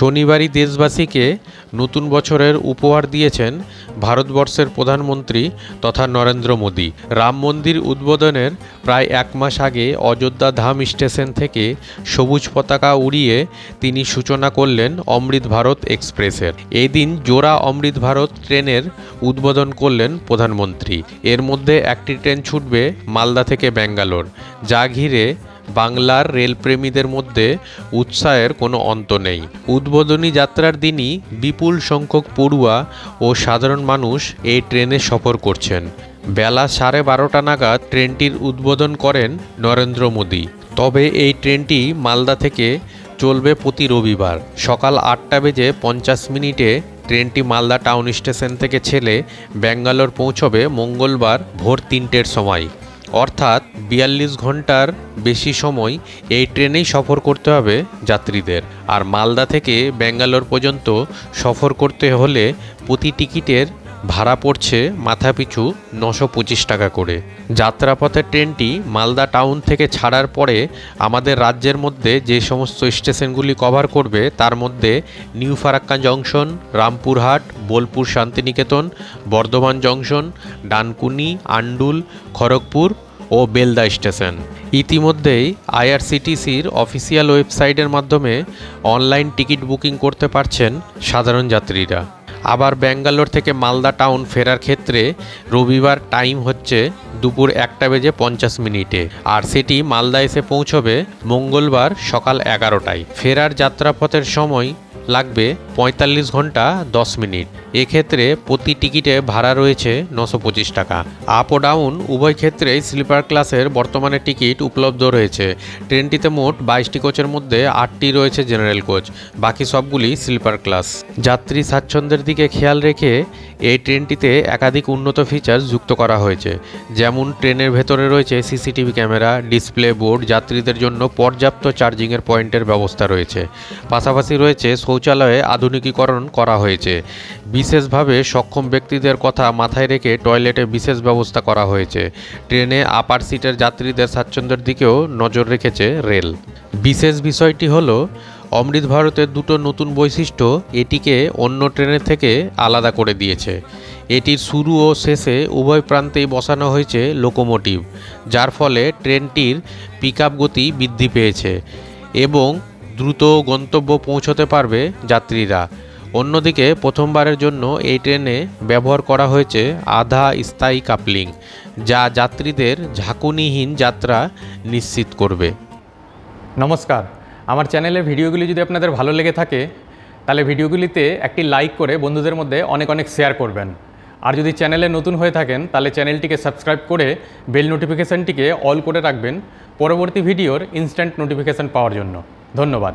শনিবারই দেশবাসীকে নতুন বছরের উপহার দিয়েছেন ভারতবর্ষের প্রধানমন্ত্রী তথা নরেন্দ্র মোদী। রাম মন্দির উদ্বোধনের প্রায় এক মাস আগে অযোধ্যা ধাম স্টেশন থেকে সবুজ পতাকা উড়িয়ে তিনি সূচনা করলেন অমৃত ভারত এক্সপ্রেসের। এই দিন জোড়া অমৃত ভারত ট্রেনের উদ্বোধন করলেন প্রধানমন্ত্রী। এর মধ্যে একটি ট্রেন ছুটবে মালদা থেকে ব্যাঙ্গালোর, যা ঘিরে বাংলার রেলপ্রেমীদের মধ্যে উৎসাহের কোনো অন্ত নেই। উদ্বোধনী যাত্রার দিনই বিপুল সংখ্যক পড়ুয়া ও সাধারণ মানুষ এই ট্রেনে সফর করছেন। বেলা 12:30 নাগাদ ট্রেনটির উদ্বোধন করেন নরেন্দ্র মোদী। তবে এই ট্রেনটি মালদা থেকে চলবে প্রতি রবিবার সকাল 8:50 ট্রেনটি মালদা টাউন স্টেশন থেকে ছেড়ে ব্যাঙ্গালোর পৌঁছবে মঙ্গলবার ভোর 3টের সময়। অর্থাৎ 42 ঘন্টার বেশি সময় এই ট্রেনেই সফর করতে হবে যাত্রীদের। আর মালদা থেকে ব্যাঙ্গালোর পর্যন্ত সফর করতে হলে প্রতি টিকিটের ভাড়া পড়ছে মাথাপিছু 925 টাকা করে। যাত্রাপথের ট্রেনটি মালদা টাউন থেকে ছাড়ার পরে আমাদের রাজ্যের মধ্যে যে সমস্ত স্টেশনগুলি কভার করবে তার মধ্যে new Farakka junction, Rampurhat, Bolpur Shantiniketan, Bardhaman junction, Dankuni, Andul, Kharagpur ও বেলদা স্টেশন। ইতিমধ্যেই আইআরসিটিসির অফিসিয়াল ওয়েবসাইটের মাধ্যমে অনলাইন টিকিট বুকিং করতে পারছেন সাধারণ যাত্রীরা। আবার ব্যাঙ্গালোর থেকে মালদা টাউন ফেরার ক্ষেত্রে রবিবার টাইম হচ্ছে দুপুর 1:50 আর সেটি মালদা এসে পৌঁছবে মঙ্গলবার সকাল 11টায়। ফেরার যাত্রাপথের সময় লাগবে 45 ঘন্টা 10 মিনিট। এক্ষেত্রে প্রতি টিকিটে ভাড়া রয়েছে 925 টাকা। আপ ও ডাউন উভয় ক্ষেত্রেই স্লিপার ক্লাসের বর্তমানে টিকিট উপলব্ধ রয়েছে। ট্রেনটিতে মোট 22টি কোচের মধ্যে 8টি রয়েছে জেনারেল কোচ, বাকি সবগুলি স্লিপার ক্লাস। যাত্রী স্বাচ্ছন্দ্যের দিকে খেয়াল রেখে এই ট্রেনটিতে একাধিক উন্নত ফিচার্স যুক্ত করা হয়েছে, যেমন ট্রেনের ভেতরে রয়েছে সিসিটিভি ক্যামেরা, ডিসপ্লে বোর্ড, যাত্রীদের জন্য পর্যাপ্ত চার্জিংয়ের পয়েন্টের ব্যবস্থা রয়েছে। পাশাপাশি রয়েছে শৌচালয়ে আধুনিকীকরণ করা হয়েছে। বিশেষভাবে সক্ষম ব্যক্তিদের কথা মাথায় রেখে টয়লেটে বিশেষ ব্যবস্থা করা হয়েছে। ট্রেনে আপার সিটের যাত্রীদের স্বাচ্ছন্দ্যের দিকেও নজর রেখেছে রেল। বিশেষ বিষয়টি হলো অমৃত ভারতের দুটো নতুন বৈশিষ্ট্য এটিকে অন্য ট্রেনের থেকে আলাদা করে দিয়েছে। এটির শুরু ও শেষে উভয় প্রান্তেই বসানো হয়েছে লোকোমোটিভ, যার ফলে ট্রেনটির পিকআপ গতি বৃদ্ধি পেয়েছে এবং দ্রুত গন্তব্য পৌঁছতে পারবে যাত্রীরা। অন্যদিকে প্রথমবারের জন্য এই ট্রেনে ব্যবহার করা হয়েছে আধা স্থায়ী কাপলিং, যা যাত্রীদের ঝাঁকুনিহীন যাত্রা নিশ্চিত করবে। নমস্কার, আমার চ্যানেলের ভিডিওগুলি যদি আপনাদের ভালো লেগে থাকে তাহলে ভিডিওগুলিতে একটি লাইক করে বন্ধুদের মধ্যে অনেক অনেক শেয়ার করবেন। আর যদি চ্যানেলে নতুন হয়ে থাকেন তাহলে চ্যানেলটিকে সাবস্ক্রাইব করে বেল নোটিফিকেশানটিকে অল করে রাখবেন পরবর্তী ভিডিওর ইনস্ট্যান্ট নোটিফিকেশান পাওয়ার জন্য। ধন্যবাদ।